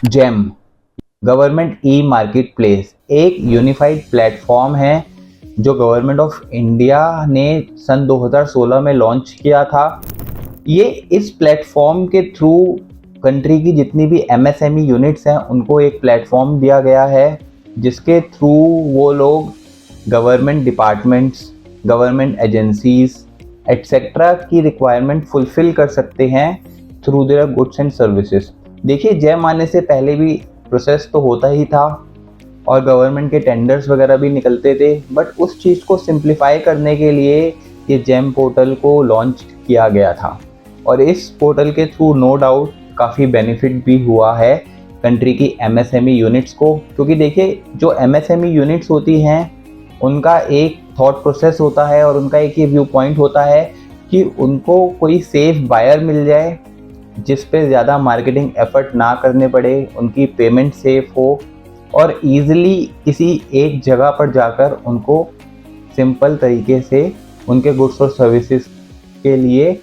GeM government e market place एक unified platform है जो गवर्नमेंट ऑफ इंडिया ने सन 2016 में लॉन्च किया था। ये इस प्लेटफॉर्म के थ्रू कंट्री की जितनी भी एमएसएमई यूनिट्स हैं उनको एक प्लेटफॉर्म दिया गया है, जिसके थ्रू वो लोग government departments, government agencies etcetera की रिक्वायरमेंट फुलफिल कर सकते हैं through their goods and services. देखिए, जैम आने से पहले भी प्रोसेस तो होता ही था और गवर्नमेंट के टेंडर्स वगैरह भी निकलते थे, बट उस चीज़ को सिंप्लीफाई करने के लिए ये जेम पोर्टल को लॉन्च किया गया था। और इस पोर्टल के थ्रू नो डाउट काफ़ी बेनिफिट भी हुआ है कंट्री की एमएसएमई यूनिट्स को, क्योंकि देखिए जो एमएसएमई यूनिट्स होती हैं उनका एक थॉट प्रोसेस होता है और उनका एक ही व्यू पॉइंट होता है कि उनको कोई सेफ बायर मिल जाए जिस पे ज़्यादा मार्केटिंग एफर्ट ना करने पड़े, उनकी पेमेंट सेफ हो और ईज़िली किसी एक जगह पर जाकर उनको सिंपल तरीके से उनके गुड्स और सर्विसेज के लिए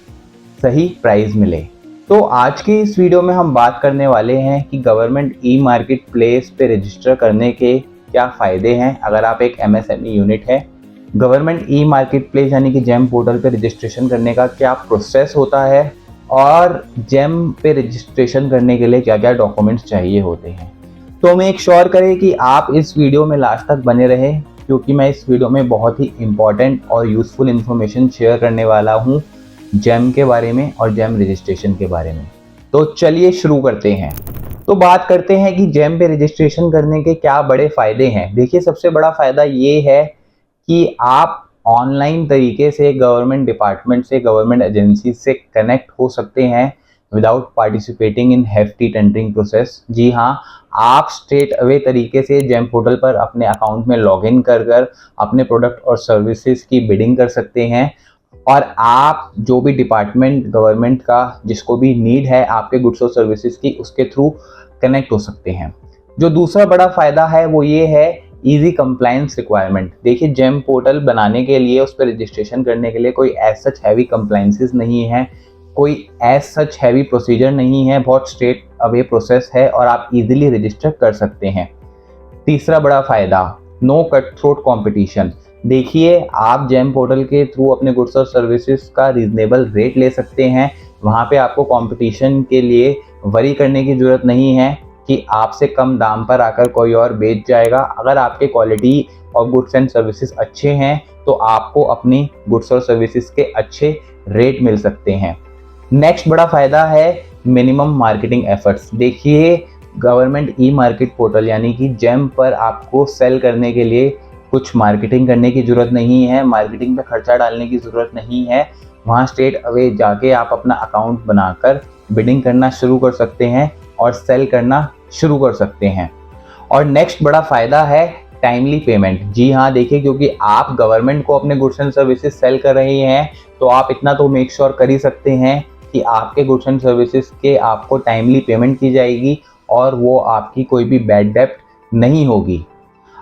सही प्राइस मिले। तो आज की इस वीडियो में हम बात करने वाले हैं कि गवर्नमेंट ई मार्केट प्लेस पे रजिस्टर करने के क्या फ़ायदे हैं अगर आप एक एमएसएमई यूनिट है। गवर्नमेंट ई मार्केट प्लेस यानी कि जेम पोर्टल पे रजिस्ट्रेशन करने का क्या प्रोसेस होता है और जेम पे रजिस्ट्रेशन करने के लिए क्या क्या डॉक्यूमेंट्स चाहिए होते हैं। तो मेक श्योर करें कि आप इस वीडियो में लास्ट तक बने रहें, क्योंकि मैं इस वीडियो में बहुत ही इम्पॉर्टेंट और यूज़फुल इन्फॉर्मेशन शेयर करने वाला हूँ जेम के बारे में और जेम रजिस्ट्रेशन के बारे में। तो चलिए शुरू करते हैं। तो बात करते हैं कि जेम पे रजिस्ट्रेशन करने के क्या बड़े फ़ायदे हैं। देखिए, सबसे बड़ा फ़ायदा ये है कि आप ऑनलाइन तरीके से गवर्नमेंट डिपार्टमेंट से, गवर्नमेंट एजेंसी से कनेक्ट हो सकते हैं without participating in hefty tendering process. जी हाँ, आप स्ट्रेट अवे तरीके से जेम पोर्टल पर अपने अकाउंट में लॉगिन कर अपने प्रोडक्ट और सर्विसेज की बिडिंग कर सकते हैं और आप जो भी डिपार्टमेंट गवर्नमेंट का जिसको भी नीड है आपके गुड्स और सर्विसेज की, उसके थ्रू कनेक्ट हो सकते हैं। जो दूसरा बड़ा फ़ायदा है वो ये है इजी कंप्लायंस रिक्वायरमेंट। देखिए, जेम पोर्टल बनाने के लिए, उस पर रजिस्ट्रेशन करने के लिए कोई एज सच हैवी कंप्लायंसेस नहीं है, कोई एज सच हैवी प्रोसीजर नहीं है, बहुत स्ट्रेट अवे प्रोसेस है और आप इजीली रजिस्टर कर सकते हैं। तीसरा बड़ा फ़ायदा, नो कट थ्रोट कॉम्पिटिशन। देखिए, आप जेम पोर्टल के थ्रू अपने गुड्स और सर्विसेज का रीजनेबल रेट ले सकते हैं। वहाँ पे आपको कंपटीशन के लिए वरी करने की ज़रूरत नहीं है कि आपसे कम दाम पर आकर कोई और बेच जाएगा। अगर आपके क्वालिटी और गुड्स एंड सर्विसेज अच्छे हैं तो आपको अपनी गुड्स और सर्विसेज के अच्छे रेट मिल सकते हैं। नेक्स्ट बड़ा फ़ायदा है मिनिमम मार्केटिंग एफर्ट्स। देखिए, गवर्नमेंट ई मार्केट पोर्टल यानी कि जेम पर आपको सेल करने के लिए कुछ मार्केटिंग करने की ज़रूरत नहीं है, मार्केटिंग पे खर्चा डालने की ज़रूरत नहीं है। वहाँ स्ट्रेट अवे जाके आप अपना अकाउंट बनाकर बिडिंग करना शुरू कर सकते हैं और सेल करना शुरू कर सकते हैं। और नेक्स्ट बड़ा फ़ायदा है टाइमली पेमेंट। जी हाँ, देखिए, क्योंकि आप गवर्नमेंट को अपने गुड्स एंड सर्विसेज सेल कर रहे हैं तो आप इतना तो मेक श्योर कर ही सकते हैं कि आपके गुड्स एंड सर्विसेज के आपको टाइमली पेमेंट की जाएगी और वो आपकी कोई भी बैड डेब्ट नहीं होगी।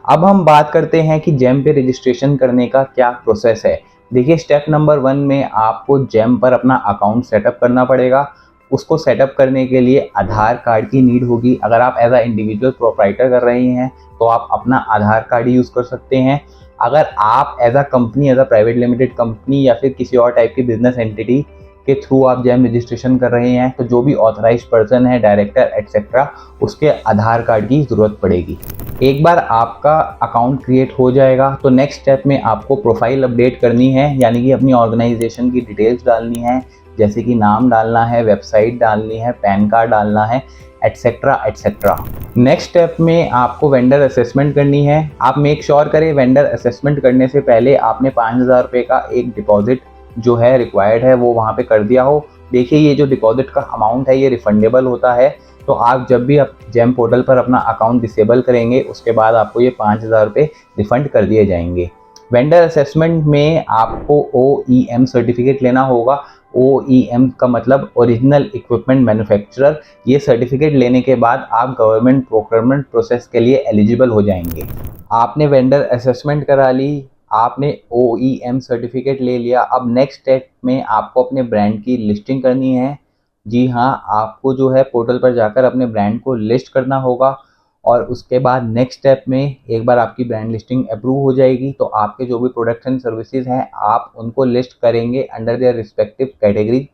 अब हम बात करते हैं कि जेम पे रजिस्ट्रेशन करने का क्या प्रोसेस है। देखिए, स्टेप नंबर 1 में आपको जेम पर अपना अकाउंट सेटअप करना पड़ेगा। उसको सेटअप करने के लिए आधार कार्ड की नीड होगी। अगर आप एज अ इंडिविजुअल प्रोप्राइटर कर रहे हैं तो आप अपना आधार कार्ड ही यूज़ कर सकते हैं। अगर आप as a company, as a private limited company या फिर किसी और टाइप की बिजनेस एंटिटी के थ्रू आप जेम रजिस्ट्रेशन कर रहे हैं तो जो भी ऑथराइज्ड पर्सन है, डायरेक्टर एटसेट्रा, उसके आधार कार्ड की ज़रूरत पड़ेगी। एक बार आपका अकाउंट क्रिएट हो जाएगा तो नेक्स्ट स्टेप में आपको प्रोफाइल अपडेट करनी है, यानी कि अपनी ऑर्गेनाइजेशन की डिटेल्स डालनी है, जैसे कि नाम डालना है, वेबसाइट डालनी है, पैन कार्ड डालना है, एटसेट्रा एटसेट्रा। नेक्स्ट स्टेप में आपको वेंडर असेसमेंट करनी है। आप मेक श्योर करें वेंडर असेसमेंट करने से पहले आपने 5,000 रुपये का एक डिपॉजिट जो है रिक्वायर्ड है वो वहाँ पे कर दिया हो। देखिए, ये जो डिपॉजिट का अमाउंट है ये रिफंडेबल होता है, तो आप जब भी आप जेम पोर्टल पर अपना अकाउंट डिसेबल करेंगे उसके बाद आपको ये 5,000 रुपये रिफंड कर दिए जाएंगे। वेंडर असेसमेंट में आपको OEM सर्टिफिकेट लेना होगा। OEM का मतलब ओरिजिनल इक्विपमेंट मैन्युफैक्चरर। ये सर्टिफिकेट लेने के बाद आप गवर्नमेंट प्रोक्योरमेंट प्रोसेस के लिए एलिजिबल हो जाएंगे। आपने वेंडर असेसमेंट करा ली, आपने OEM सर्टिफिकेट ले लिया। अब नेक्स्ट स्टेप में आपको अपने ब्रांड की लिस्टिंग करनी है। जी हाँ, आपको जो है पोर्टल पर जाकर अपने ब्रांड को लिस्ट करना होगा और उसके बाद नेक्स्ट स्टेप में एक बार आपकी ब्रांड लिस्टिंग अप्रूव हो जाएगी तो आपके जो भी प्रोडक्ट्स एंड सर्विसेज हैं आप उनको लिस्ट करेंगे अंडर देयर रिस्पेक्टिव कैटेगरी।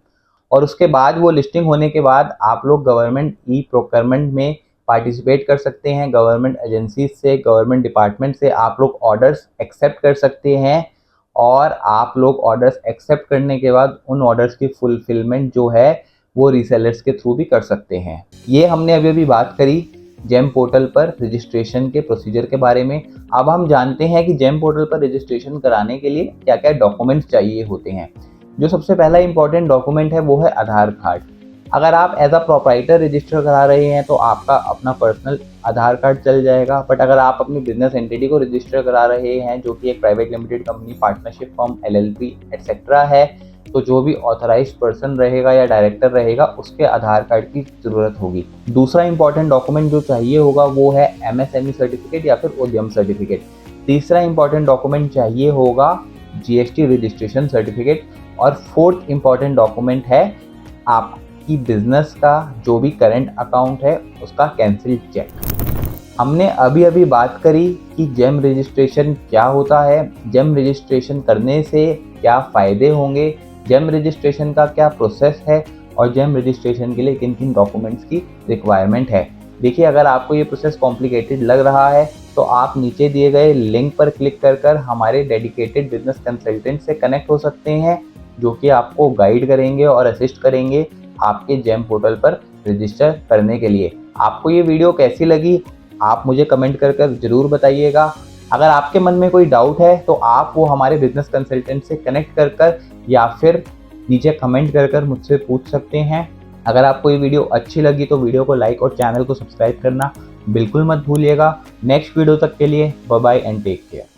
और उसके बाद वो लिस्टिंग होने के बाद आप लोग गवर्नमेंट ई प्रोक्योरमेंट में पार्टिसिपेट कर सकते हैं। गवर्नमेंट एजेंसी से, गवर्नमेंट डिपार्टमेंट से आप लोग ऑर्डर्स एक्सेप्ट कर सकते हैं और आप लोग ऑर्डर्स एक्सेप्ट करने के बाद उन ऑर्डर्स की फुलफिलमेंट जो है वो रीसेलर्स के थ्रू भी कर सकते हैं। ये हमने अभी अभी बात करी जेम पोर्टल पर रजिस्ट्रेशन के प्रोसीजर के बारे में। अब हम जानते हैं कि जेम पोर्टल पर रजिस्ट्रेशन कराने के लिए क्या क्या डॉक्यूमेंट्स चाहिए होते हैं। जो सबसे पहला इंपॉर्टेंट डॉक्यूमेंट है वो है आधार कार्ड। अगर आप एज अ प्रोप्राइटर रजिस्टर करा रहे हैं तो आपका अपना पर्सनल आधार कार्ड चल जाएगा, बट अगर आप अपनी बिजनेस एंटिटी को रजिस्टर करा रहे हैं जो कि एक private limited company, partnership firm, LLP etcetera है, तो जो भी ऑथराइज्ड पर्सन रहेगा या डायरेक्टर रहेगा उसके आधार कार्ड की ज़रूरत होगी। दूसरा इंपॉर्टेंट डॉक्यूमेंट जो चाहिए होगा वो है MSME सर्टिफिकेट या फिर उद्यम सर्टिफिकेट। तीसरा इंपॉर्टेंट डॉक्यूमेंट चाहिए होगा GST रजिस्ट्रेशन सर्टिफिकेट। और फोर्थ इंपॉर्टेंट डॉक्यूमेंट है आपकी बिजनेस का जो भी करंट अकाउंट है उसका कैंसिल चेक। हमने अभी अभी बात करी कि जेम रजिस्ट्रेशन क्या होता है, जेम रजिस्ट्रेशन करने से क्या फ़ायदे होंगे, जेम रजिस्ट्रेशन का क्या प्रोसेस है और जेम रजिस्ट्रेशन के लिए किन किन डॉक्यूमेंट्स की रिक्वायरमेंट है। देखिए, अगर आपको ये प्रोसेस कॉम्प्लिकेटेड लग रहा है तो आप नीचे दिए गए लिंक पर क्लिक कर हमारे डेडिकेटेड बिजनेस कंसल्टेंट से कनेक्ट हो सकते हैं जो कि आपको गाइड करेंगे और असिस्ट करेंगे आपके जेम पोर्टल पर रजिस्टर करने के लिए। आपको ये वीडियो कैसी लगी आप मुझे कमेंट कर ज़रूर बताइएगा। अगर आपके मन में कोई डाउट है तो आप वो हमारे बिजनेस कंसल्टेंट से कनेक्ट कर या फिर नीचे कमेंट कर मुझसे पूछ सकते हैं। अगर आपको ये वीडियो अच्छी लगी तो वीडियो को लाइक और चैनल को सब्सक्राइब करना बिल्कुल मत भूलिएगा। नेक्स्ट वीडियो तक के लिए bye bye and take care.